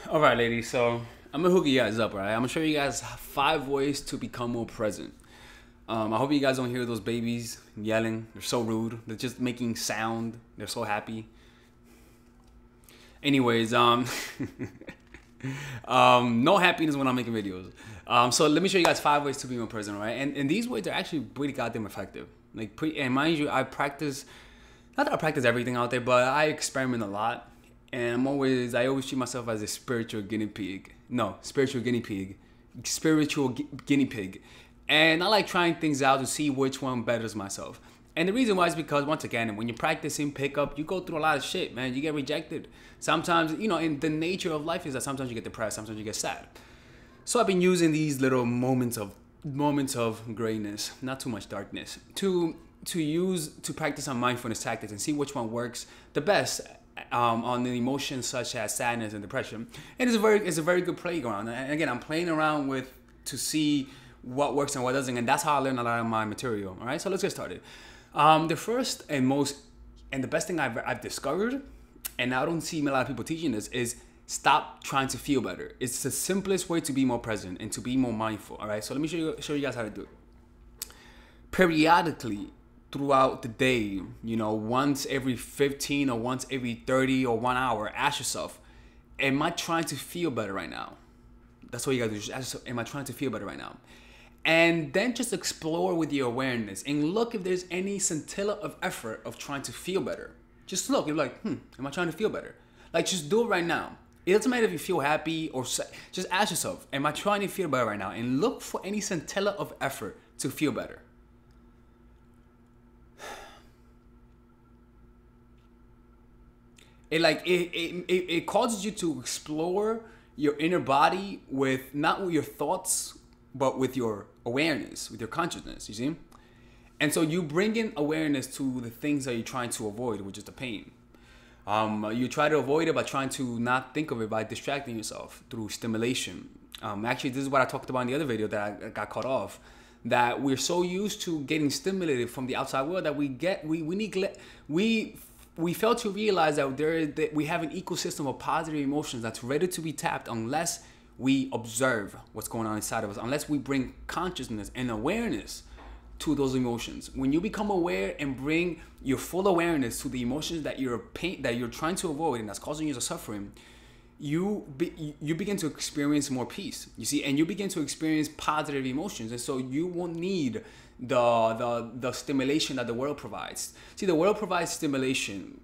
All right, ladies. So I'm gonna hook you guys up. All right, I'm gonna show you guys 5 ways to become more present. I hope you guys don't hear those babies yelling. They're so rude. They're just making sound. They're so happy. Anyways, no happiness when I'm making videos. So let me show you guys 5 ways to be more present. All right, and these ways are actually pretty goddamn effective. And mind you, I practice. Not that I practice everything out there, but I experiment a lot. And I always treat myself as a spiritual guinea pig. No, spiritual guinea pig. Guinea pig. And I like trying things out to see which one betters myself. And the reason why is because, once again, when you're practicing pickup, you go through a lot of shit, man. You get rejected. Sometimes, and the nature of life is that sometimes you get depressed, sometimes you get sad. So I've been using these little moments of grayness, not too much darkness, to practice on mindfulness tactics and see which one works the best on the emotions such as sadness and depression. And it's a very good playground. And again, I'm playing around with to see what works and what doesn't, and that's how I learn a lot of my material. All right, so let's get started. The first and the best thing I've discovered, and I don't see a lot of people teaching this, is stop trying to feel better. It's the simplest way to be more present and to be more mindful. All right, so let me show you guys how to do it. Periodically, throughout the day, once every 15 or once every 30 or 1 hour, ask yourself, am I trying to feel better right now? That's what you gotta do. Just ask yourself, am I trying to feel better right now? And then just explore with your awareness and look if there's any scintilla of effort of trying to feel better. Just look, you're like, am I trying to feel better? Like, just do it right now. It doesn't matter if you feel happy or sad. Just ask yourself, am I trying to feel better right now? And look for any scintilla of effort to feel better. It causes you to explore your inner body with not with your thoughts, but with your awareness, with your consciousness, you see? And so you bring in awareness to the things that you're trying to avoid, which is the pain. You try to avoid it by trying to not think of it, by distracting yourself through stimulation. Actually, this is what I talked about in the other video that I got cut off. That we're so used to getting stimulated from the outside world that we fail to realize that we have an ecosystem of positive emotions that's ready to be tapped unless we observe what's going on inside of us, unless we bring consciousness and awareness to those emotions. When you become aware and bring your full awareness to the emotions that you're trying to avoid and that's causing you the suffering, you begin to experience more peace. You see, and you begin to experience positive emotions, and so you won't need the stimulation that the world provides. See, the world provides stimulation,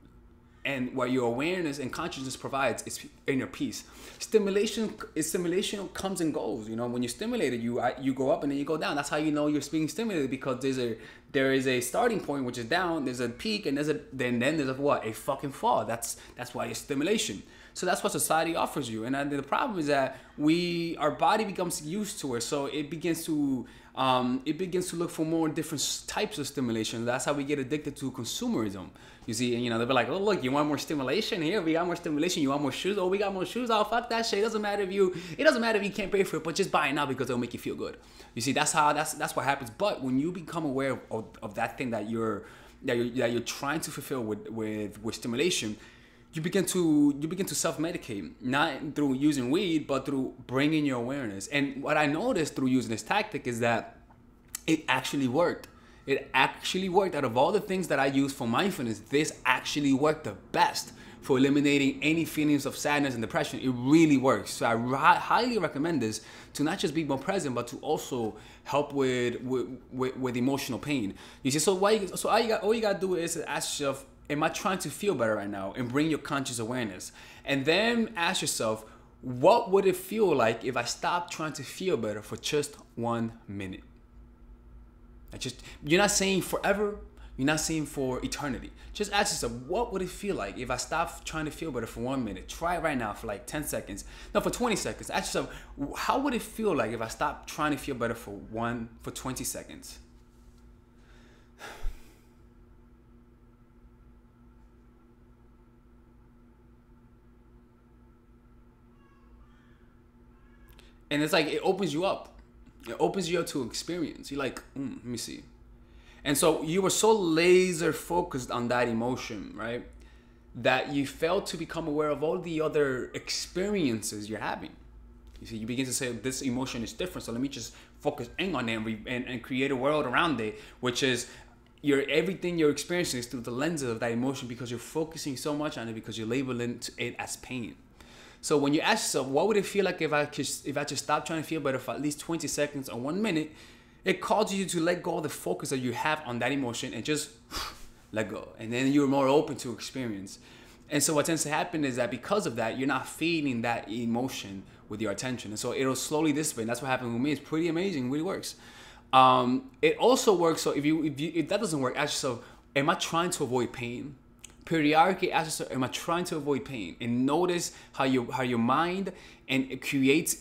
and what your awareness and consciousness provides is inner peace. Stimulation comes and goes. When you're stimulated, you go up and then you go down. That's how you know you're being stimulated, because there is a starting point, which is down. There's a peak, and then there's a fucking fall. That's why it's stimulation. So that's what society offers you. And the problem is that our body becomes used to it, so it begins to look for more different types of stimulation. That's how we get addicted to consumerism. You see, and they'll be like, oh look, you want more stimulation? Here, we got more stimulation. You want more shoes? Oh, we got more shoes. Oh, fuck that shit. It doesn't matter if you can't pay for it, but just buy it now because it'll make you feel good. You see, that's what happens. But when you become aware of that thing that you're trying to fulfill with stimulation, you begin to self-medicate, not through using weed, but through bringing your awareness. And what I noticed through using this tactic is that it actually worked. It actually worked. Out of all the things that I use for mindfulness, this actually worked the best for eliminating any feelings of sadness and depression. It really works. So I highly recommend this to not just be more present, but to also help with emotional pain. You see, so all you gotta do is ask yourself, am I trying to feel better right now? And bring your conscious awareness. And then ask yourself, what would it feel like if I stopped trying to feel better for just 1 minute? You're not saying forever. You're not saying for eternity. Just ask yourself, what would it feel like if I stopped trying to feel better for 1 minute? Try it right now for like 10 seconds. No, for 20 seconds. Ask yourself, how would it feel like if I stopped trying to feel better for 20 seconds? And it's like, it opens you up. It opens you up to experience. You're like, let me see. And so you were so laser focused on that emotion, right? that you fail to become aware of all the other experiences you're having. You see, you begin to say this emotion is different, so let me just focus in on it and create a world around it, which is everything you're experiencing is through the lens of that emotion, because you're focusing so much on it, because you're labeling it as pain. So when you ask yourself, what would it feel like if I just stop trying to feel better for at least 20 seconds or 1 minute, it causes you to let go of the focus that you have on that emotion and just let go. And then you're more open to experience. And so what tends to happen is that because of that, you're not feeding that emotion with your attention. And so it'll slowly dissipate. And that's what happened with me. It's pretty amazing. It really works. It also works. So if that doesn't work, ask yourself, am I trying to avoid pain? Periodically ask yourself, am I trying to avoid pain? And notice how your mind and it creates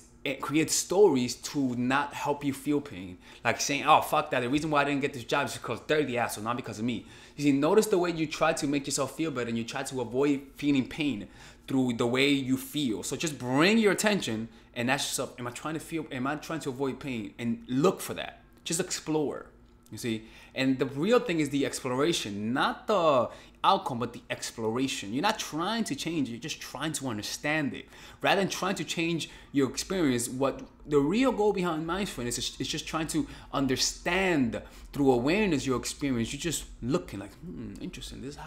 stories to not help you feel pain. Like saying, oh, fuck that. The reason why I didn't get this job is because they're the asshole, not because of me. You see, notice the way you try to make yourself feel better, and you try to avoid feeling pain through the way you feel. So just bring your attention and ask yourself, am I trying to avoid pain? And look for that. Just explore. You see, and the real thing is the exploration, not the outcome, but the exploration. You're not trying to change it, you're just trying to understand it. Rather than trying to change your experience, what the real goal behind mindfulness is just trying to understand through awareness your experience. You're just looking like, interesting. This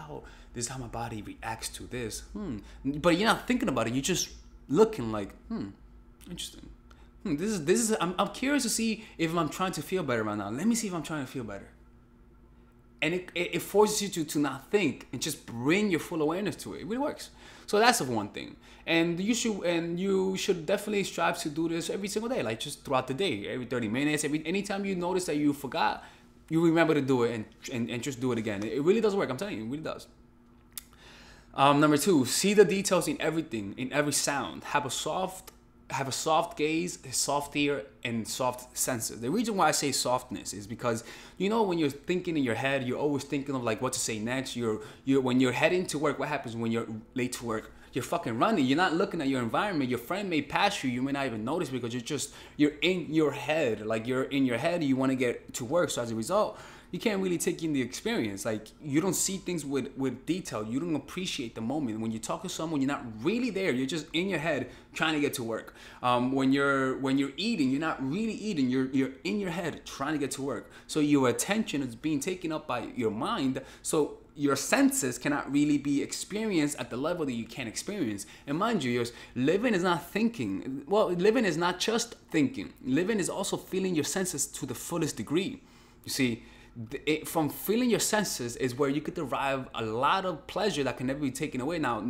is how my body reacts to this. But you're not thinking about it. You're just looking like, interesting. This is. I'm curious to see if I'm trying to feel better right now. Let me see if I'm trying to feel better. And it forces you to not think and just bring your full awareness to it. It really works. So that's the one thing. And you should definitely strive to do this every single day, like just throughout the day, every 30 minutes, anytime you notice that you forgot, you remember to do it and just do it again. It really does work. I'm telling you, it really does. Number 2, see the details in everything, in every sound. Have a soft gaze, a soft ear, and soft senses. The reason why I say softness is because, when you're thinking in your head, you're always thinking of like what to say next. When you're heading to work, what happens when you're late to work? You're fucking running. You're not looking at your environment. Your friend may pass you. You may not even notice because you're in your head. Like you're in your head. You want to get to work. So as a result, you can't really take in the experience. Like you don't see things with detail. You don't appreciate the moment. When you talk to someone, you're not really there. You're just in your head trying to get to work. When you're eating, you're not really eating. You're in your head trying to get to work. So your attention is being taken up by your mind. So your senses cannot really be experienced at the level that you can experience. And mind you, living is not thinking. Well, living is not just thinking. Living is also feeling your senses to the fullest degree. You see, from feeling your senses is where you could derive a lot of pleasure that can never be taken away. Now,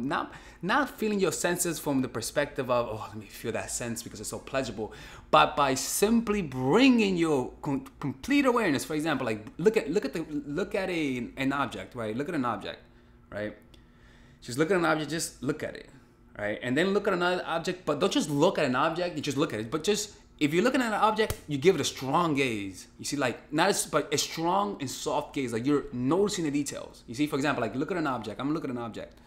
not feeling your senses from the perspective of, oh, let me feel that sense because it's so pleasurable, but by simply bringing your complete awareness. For example, like look at an object, right? Look at an object, right? Just look at an object, just look at it, right? And then look at another object, but don't just look at an object, you just look at it, but just, if you're looking at an object, you give it a strong gaze. You see, like, but a strong and soft gaze, like you're noticing the details. You see, for example, like look at an object. I'm gonna look at an object.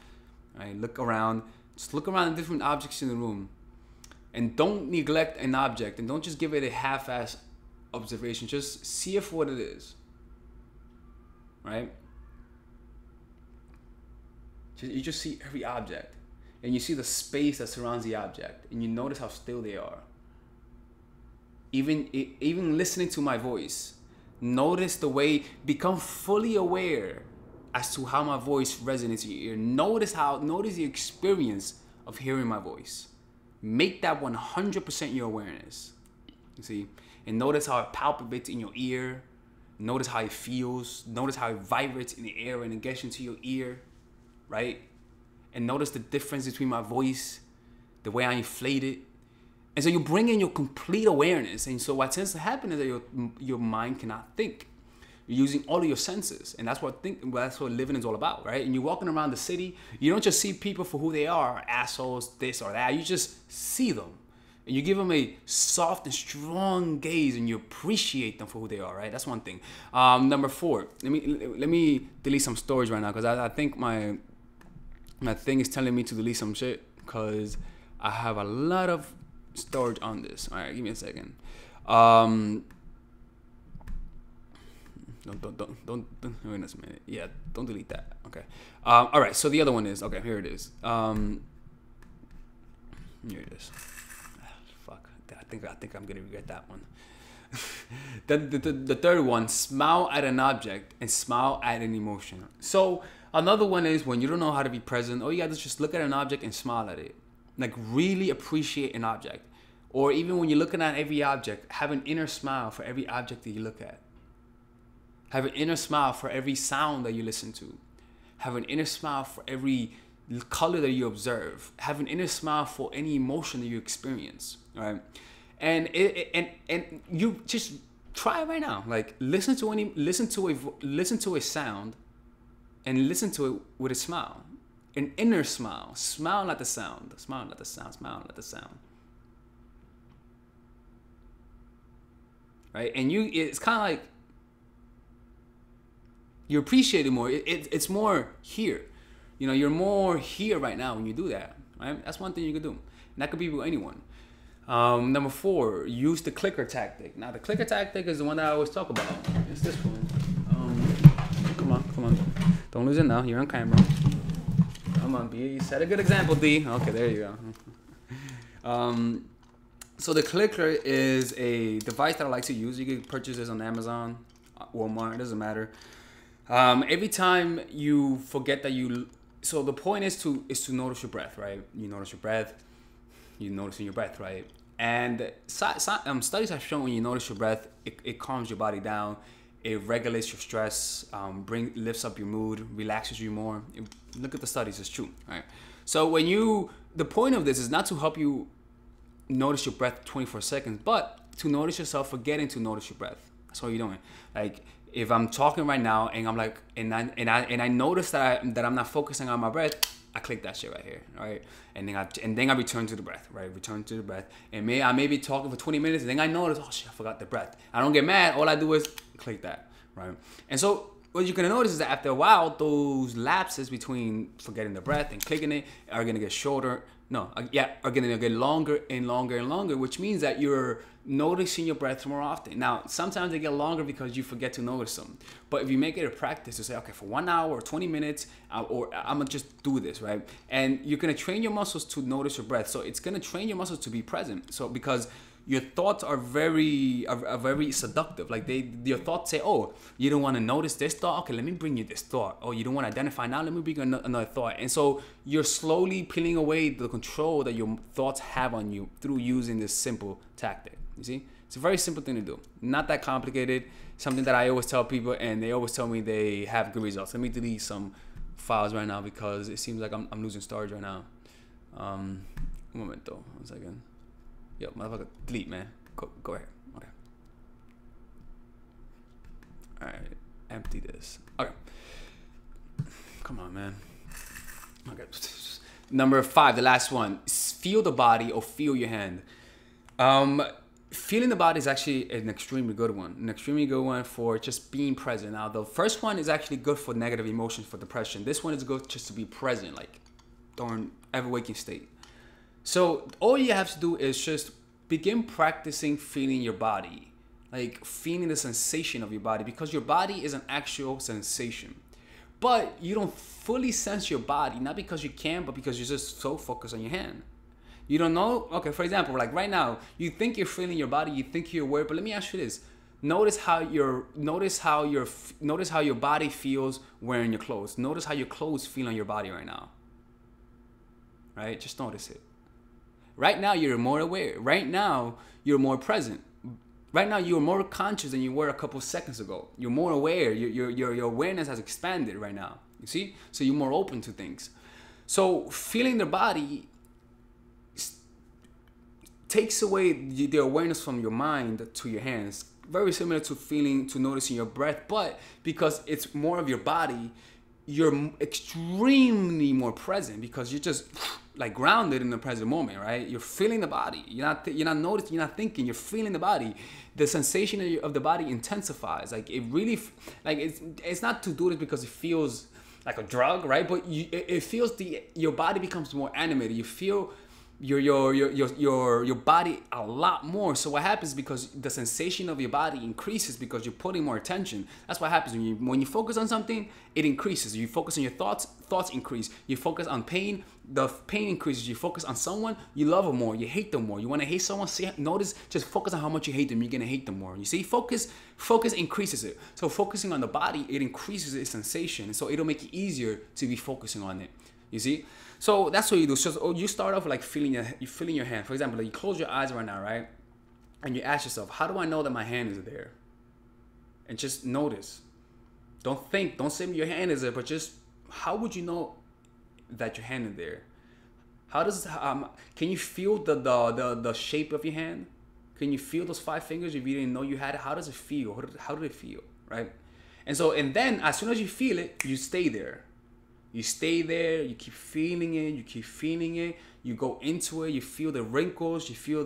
Right? Look around. Just look around at different objects in the room. And don't neglect an object, and don't just give it a half-ass observation. Just see it for what it is. Right? You just see every object. And you see the space that surrounds the object. And you notice how still they are. Even listening to my voice, notice the way, become fully aware as to how my voice resonates in your ear. Notice the experience of hearing my voice. Make that 100% your awareness. You see, and notice how it palpitates in your ear. Notice how it feels. Notice how it vibrates in the air and it gets into your ear, right? And notice the difference between my voice, the way I inflate it. And so you bring in your complete awareness. And so what tends to happen is that your mind cannot think. You're using all of your senses. And that's what living is all about, right? And you're walking around the city. You don't just see people for who they are, assholes, this or that. You just see them. And you give them a soft and strong gaze and you appreciate them for who they are, right? That's one thing. Number 4, let me delete some storage right now because I think my thing is telling me to delete some shit because I have a lot of storage on this. All right, give me a second. Let don't wait a minute. Yeah, don't delete that. Okay. All right. So the other one is okay. Here it is. Here it is. Fuck. I think I'm gonna regret that one. The third one, smile at an object and smile at an emotion. So another one is when you don't know how to be present, all you gotta do is just look at an object and smile at it. Like really appreciate an object. Or even when you're looking at every object, have an inner smile for every object that you look at. Have an inner smile for every sound that you listen to. Have an inner smile for every color that you observe. Have an inner smile for any emotion that you experience, right? And you just try it right now. Like listen to a sound, and listen to it with a smile, an inner smile. Smile at the sound. Smile at the sound. Smile at the sound. Right, and it's kind of like you appreciate it more. It's more here. You know, you're more here right now when you do that. Right, that's one thing you can do, and that could be with anyone. Number 4, use the clicker tactic. Now, the clicker tactic is the one that I always talk about. It's this one. Come on. Don't lose it now. You're on camera. Come on, B. Set a good example, D. Okay, there you go. So the clicker is a device that I like to use. You can purchase this on Amazon, Walmart, it doesn't matter. Every time you forget that so the point is to notice your breath, right? You notice your breath, you noticing your breath, right? And studies have shown when you notice your breath, it calms your body down, it regulates your stress, lifts up your mood, relaxes you more. Look at the studies, it's true, right? So the point of this is not to help you notice your breath 24 seconds, but to notice yourself forgetting to notice your breath. That's all you're doing. Like if I'm talking right now and I'm like, and I notice that I'm not focusing on my breath, I click that shit right here, right? And then I return to the breath, right? Return to the breath. And I may be talking for 20 minutes, and then I notice, oh shit, I forgot the breath. I don't get mad. All I do is click that, right? And so what you're gonna notice is that after a while, those lapses between forgetting the breath and clicking it are gonna get shorter. Are gonna get longer and longer and longer, which means that you're noticing your breath more often. Now, sometimes they get longer because you forget to notice them. But if you make it a practice to say, okay, for 1 hour or 20 minutes, or I'm gonna just do this, right? And you're gonna train your muscles to notice your breath. So it's gonna train your muscles to be present. So because your thoughts are very seductive. Like your thoughts say, oh, you don't want to notice this thought? Okay, let me bring you this thought. Oh, you don't want to identify now? Let me bring you another thought. And so you're slowly peeling away the control that your thoughts have on you through using this simple tactic. You see? It's a very simple thing to do. Not that complicated. Something that I always tell people, and they always tell me they have good results. Let me delete some files right now because it seems like I'm losing storage right now. Un momento. 1 second. Yo, motherfucker, delete, man. Go ahead. Okay. All right, empty this. Okay. Come on, man. Okay. Number 5, the last one. Feel the body or feel your hand. Feeling the body is actually an extremely good one. An extremely good one for just being present. Now, the first one is actually good for negative emotions, for depression. This one is good just to be present, like during ever waking state. So all you have to do is just begin practicing feeling your body, like feeling the sensation of your body, because your body is an actual sensation. But you don't fully sense your body, not because you can, but because you're just so focused on your hand. You don't know. Okay, for example, like right now, you think you're feeling your body, you think you're aware, but let me ask you this. Notice how your body feels wearing your clothes. Notice how your clothes feel on your body right now. Right? Just notice it. Right now, you're more aware. Right now, you're more present. Right now, you're more conscious than you were a couple seconds ago. You're more aware. Your awareness has expanded right now. You see? So you're more open to things. So feeling the body takes away the awareness from your mind to your hands. Very similar to noticing your breath, but because it's more of your body, you're extremely more present because you're just like grounded in the present moment, right? You're feeling the body. You're not noticing. You're not thinking. You're feeling the body. The sensation of the body intensifies. Like it really, like it's not to do this because it feels like a drug, right? But it feels your body becomes more animated. You feel your body a lot more. So what happens, because the sensation of your body increases because you're putting more attention. That's what happens when you focus on something, it increases. You focus on your thoughts increase. You focus on pain, the pain increases. You focus on someone, you love them more, you hate them more. You want to hate someone, notice, just focus on how much you hate them, you're gonna hate them more. You see, focus increases it. So focusing on the body, it increases its sensation, so it'll make it easier to be focusing on it. You see? So that's what you do. So you start off like feeling your hand. For example, like you close your eyes right now, right? And you ask yourself, how do I know that my hand is there? And just notice. Don't think, don't say your hand is there, but just how would you know that your hand is there? How does can you feel the shape of your hand? Can you feel those 5 fingers if you didn't know you had it? How does it feel? How did it feel, right? And then as soon as you feel it, you stay there. You stay there, you keep feeling it, you go into it, you feel the wrinkles, you feel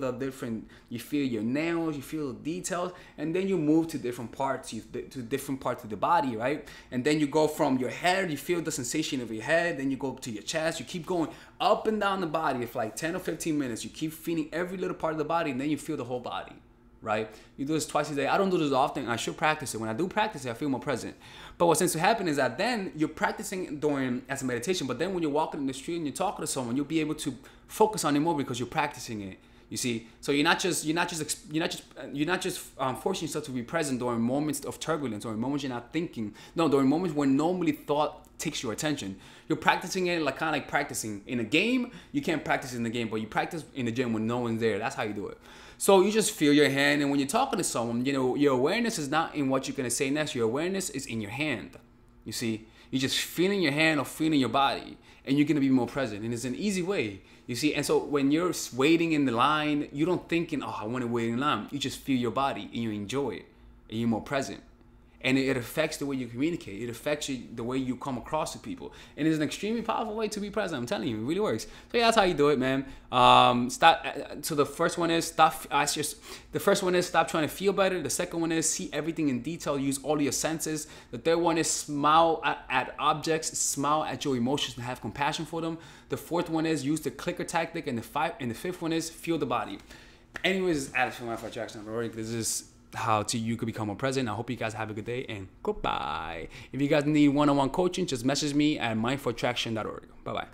you feel your nails, you feel the details, and then you move to different parts of the body, right? And then you go from your head, you feel the sensation of your head, then you go to your chest, you keep going up and down the body for like 10 or 15 minutes, you keep feeling every little part of the body, and then you feel the whole body. Right? You do this twice a day. I don't do this often. I should practice it. When I do practice it, I feel more present. But what tends to happen is that then you're practicing as a meditation, but then when you're walking in the street and you're talking to someone, you'll be able to focus on it more because you're practicing it. You see, so you're not just forcing yourself to be present during moments of turbulence or moments you're not thinking. No, during moments when normally thought takes your attention. You're practicing it like kind of like practicing in a game. You can't practice in the game, but you practice in the gym when no one's there. That's how you do it. So you just feel your hand, and when you're talking to someone, your awareness is not in what you're gonna say next. Your awareness is in your hand. You see, you're just feeling your hand or feeling your body, and you're gonna be more present. And it's an easy way. You see, and so when you're waiting in the line, you don't thinking, oh, I want to wait in line. You just feel your body and you enjoy it, and you're more present. And it affects the way you communicate. It affects the way you come across to people. And it's an extremely powerful way to be present. I'm telling you, it really works. So yeah, that's how you do it, man. So the first one is stop trying to feel better. The second one is see everything in detail. Use all your senses. The third one is smile at objects. Smile at your emotions and have compassion for them. The fourth one is use the clicker tactic. And the fifth one is feel the body. Anyways, this is Alex from Mindful Attraction. This is how you could become more present. I hope you guys have a good day, and goodbye. If you guys need one-on-one coaching, just message me at mindfulattraction.org. Bye-bye.